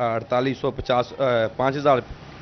4850 5000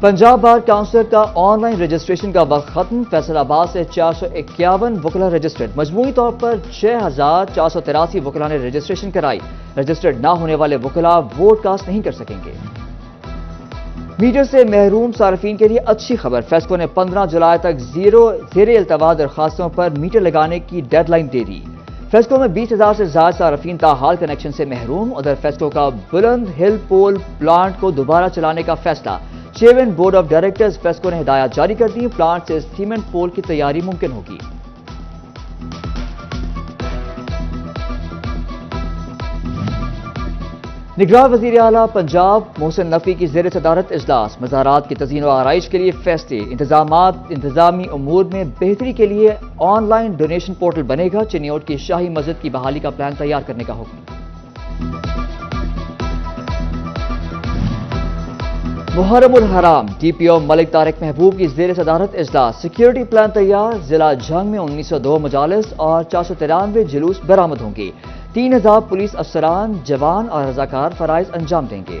پنجاب بار council کا on line registration کا وقت ختم، فیصل آباد سے 451 وکلا رجسٹرڈ، مجموعی طور پر 6483 وکلا نے رجسٹریشن کرائی، رجسٹرڈ نہ ہونے والے وکلا ووٹ کاسٹ نہیں کر سکیں گے۔ میٹر سے محروم صارفین کے لیے اچھی خبر، فیسکو نے 15 جولائی تک زیر التوا درخواستوں پر میٹر لگانے کی ڈیڈ لائن دے دی۔ فیسکو میں 20,000 سے زائد صارفین تاحال کنیکشن سے محروم، ادھر فیسکو کا بلند ہل پول پلانٹ کو دوبارہ چلانے کا فیصلہ، chairman board of directors FESCO نے ہدایات جاری کر دی، پلانٹ سے سیمنٹ پول کی تیاری ممکن ہوگی۔ نگراں وزیر اعلیٰ پنجاب محسن نقوی کی زیر صدارت اجلاس، مزارات کی تزئین و آرائش کے لیے فیصلے، انتظامی امور میں بہتری کے لیے آن لائن ڈونیشن پورٹل بنے گا، چنیوٹ کی شاہی مسجد کی بحالی کا پلان تیار کرنے کا حکم۔ محرم الحرام، ڈی پی او ملک طارق محبوب کی زیر صدارت اجلاس، سیکیورٹی پلان تیار، ضلع جھنگ میں 1902 مجالس اور 493 جلوس برآمد ہوں گے، 3000 پولیس افسران، جوان اور رضاکار فرائض انجام دیں گے۔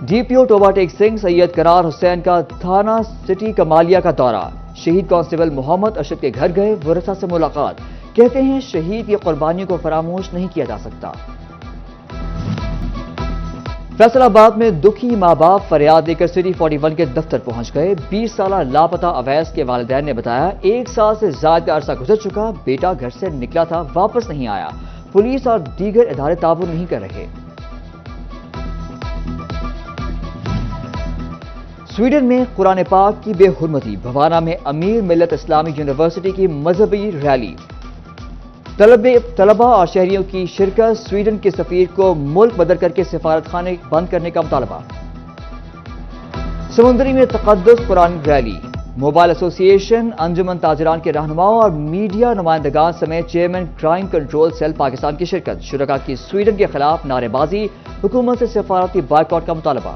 ڈی پی او ٹوبہ ٹیک سنگھ سید قرار حسین کا تھانہ سٹی کمالیہ کا دورہ، شہید کانسٹیبل محمد اشرف کے گھر گئے، ورثاء سے ملاقات، کہتے ہیں شہید کی قربانیوں کو فراموش نہیں کیا جا سکتا۔ فیصل آباد میں دکھی ماں باپ فریاد لے کر سٹی 41 کے دفتر پہنچ گئے، 20 سالہ لاپتہ اویس کے والدین نے بتایا 1 سال سے زائد کا عرصہ گزر چکا، بیٹا گھر سے نکلا تھا واپس نہیں آیا، پولیس اور دیگر ادارے تعاون نہیں کر رہے۔ سویڈن میں قرآن پاک کی بے حرمتی، بھوانا میں امیر ملت اسلامی یونیورسٹی کی مذہبی ریلی، طلبہ اور شہریوں کی شرکت، سویڈن کے سفیر کو ملک بدر کر کے سفارت خانے بند کرنے کا مطالبہ۔ سمندری میں تقدس قرآن ریلی، موبائل ایسوسی ایشن، انجمن تاجران کے رہنماؤں اور میڈیا نمائندگان سمیت chairman crime control cell Pakistan کی شرکت، شرکاء کی سویڈن کے خلاف نعرے بازی، حکومت سے سفارتی بائیکاٹ کا مطالبہ۔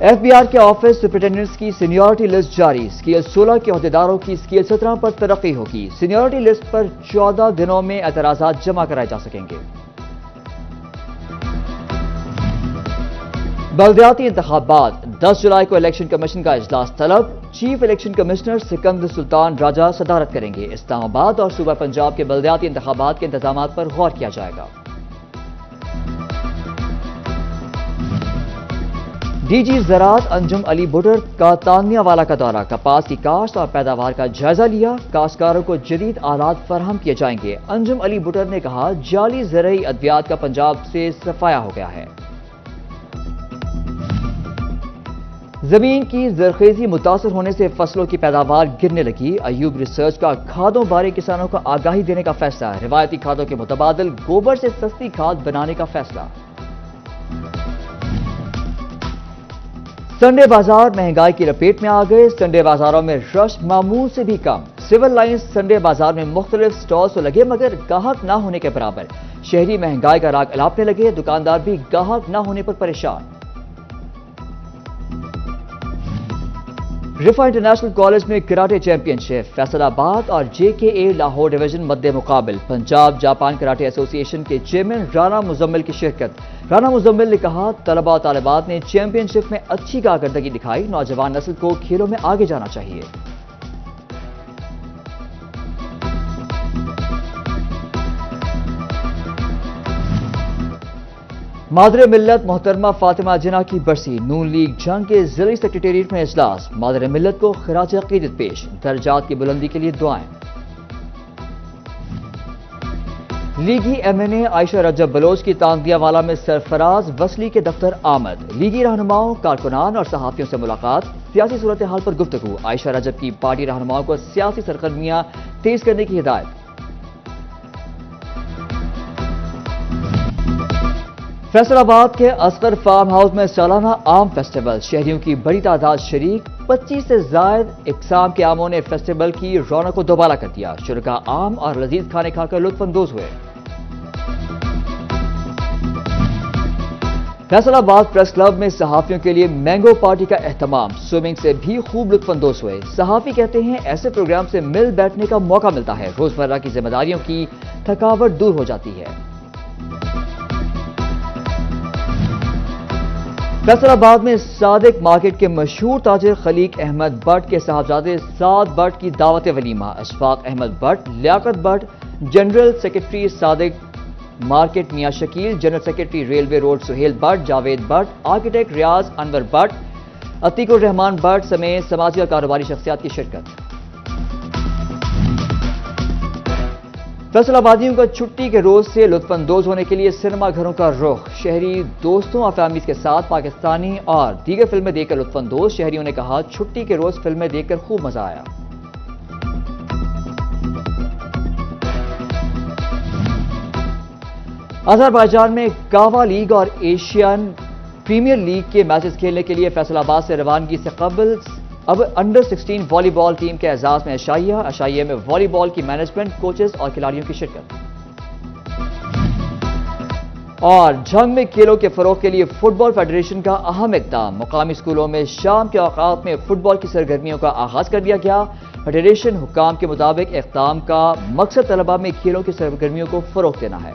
ایف بی آر کے آفس سپرنٹینڈنٹس کی سینیورٹی لسٹ جاری، اسکیل 16 کے عہدیداروں کی اسکیل 17 پر ترقی ہوگی، سینیورٹی لسٹ پر 14 دنوں میں اعتراضات جمع کرائے جا سکیں گے۔ بلدیاتی انتخابات، 10 جولائی کو الیکشن کمیشن کا اجلاس طلب، چیف الیکشن کمشنر سکندر سلطان راجہ صدارت کریں گے، اسلام آباد اور صوبہ پنجاب کے بلدیاتی انتخابات کے انتظامات پر غور کیا جائے گا۔ ڈی جی زراعت انجم علی بٹر کا تانیہ والا کا دورہ، کپاس کی کاشت اور پیداوار کا جائزہ لیا، کاشتکاروں کو جدید آلات فراہم کیے جائیں گے، انجم علی بٹر نے کہا جعلی زرعی ادویات کا پنجاب سے صفایا ہو گیا ہے۔ زمین کی زرخیزی متاثر ہونے سے فصلوں کی پیداوار گرنے لگی، ایوب ریسرچ کا کھادوں بارے کسانوں کو آگاہی دینے کا فیصلہ، روایتی کھادوں کے متبادل گوبر سے سستی کھاد بنانے کا فیصلہ۔ سنڈے بازار مہنگائی کی لپیٹ میں آ گئے، سنڈے بازاروں میں رش معمول سے بھی کم، سول لائنز سنڈے بازار میں مختلف سٹالز تو لگے مگر گاہک نہ ہونے کے برابر، شہری مہنگائی کا راگ الاپنے لگے، دکاندار بھی گاہک نہ ہونے پر پریشان۔ رفا انٹرنیشنل کالج میں کراٹے چیمپئن شپ، فیصل آباد اور جے کے اے لاہور ڈویژن مد مقابل، پنجاب جاپان کراٹے ایسوسی ایشن کے چیئرمین رانا مزمل کی شرکت، رانا مزمل نے کہا طلباء و طالبات نے چیمپئن شپ میں اچھی کارکردگی دکھائی، نوجوان نسل کو کھیلوں میں آگے جانا چاہیے۔ مادر ملت محترمہ فاطمہ جناح کی برسی، نون لیگ جنگ کے ضلعی سیکریٹریٹ میں اجلاس، مادر ملت کو خراج عقیدت پیش، درجات کی بلندی کے لیے دعائیں۔ لیگی ایم این اے عائشہ رجب بلوچ کی تاندیہ والا میں سرفراز وصلی کے دفتر آمد، لیگی رہنماؤں، کارکنان اور صحافیوں سے ملاقات، سیاسی صورتحال پر گفتگو، عائشہ رجب کی پارٹی رہنماؤں کو سیاسی سرگرمیاں تیز کرنے کی ہدایت۔ فیصل آباد کے اصغر فارم ہاؤس میں سالانہ آم فیسٹیول، شہریوں کی بڑی تعداد شریک، 25 سے زائد اقسام کے آموں نے فیسٹیول کی رونق کو دوبالا کر دیا، شرکاء آم اور لذیذ کھانے کھا کر لطف اندوز ہوئے۔ فیصل آباد پریس کلب میں صحافیوں کے لیے مینگو پارٹی کا اہتمام، سوئمنگ سے بھی خوب لطف اندوز ہوئے، صحافی کہتے ہیں ایسے پروگرام سے مل بیٹھنے کا موقع ملتا ہے، روزمرہ کی ذمہ داریوں کی تھکاوٹ دور ہو جاتی ہے۔ فیصل آباد میں صادق مارکیٹ کے مشہور تاجر خلیق احمد بٹ کے صاحبزادے سعد بٹ کی دعوت ولیمہ. Ashfaq Ahmed Butt, Liaquat Butt, general secretary Sadiq market Mian Shakeel, general secretary railway road Sohail Butt, Javed Butt, architect Riaz Anwar Butt, Atiq ur Rehman Butt سمیت سماجی اور کاروباری شخصیات کی شرکت. فیصل آبادیوں کا چھٹی کے روز سے لطف اندوز ہونے کے لیے سنیما گھروں کا رخ. شہری دوستوں اور فیملیز کے ساتھ پاکستانی اور دیگر فلمیں دیکھ کر لطف اندوز. شہریوں نے کہا چھٹی کے روز فلمیں دیکھ کر خوب مزہ آیا. آذربائیجان میں کاوا لیگ اور ایشین پریمیئر لیگ کے میچز کھیلنے کے لیے فیصل آباد سے روانگی سے قبل اب انڈر 16 والی بال ٹیم کے اعزاز میں عشائیہ میں والی بال کی مینجمنٹ، کوچز اور کھلاڑیوں کی شرکت. اور جھنگ میں کھیلوں کے فروغ کے لیے فٹ بال فیڈریشن کا اہم اقدام. مقامی اسکولوں میں شام کے اوقات میں فٹ بال کی سرگرمیوں کا آغاز کر دیا گیا. فیڈریشن حکام کے مطابق اقدام کا مقصد طلبہ میں کھیلوں کی سرگرمیوں کو فروغ دینا ہے.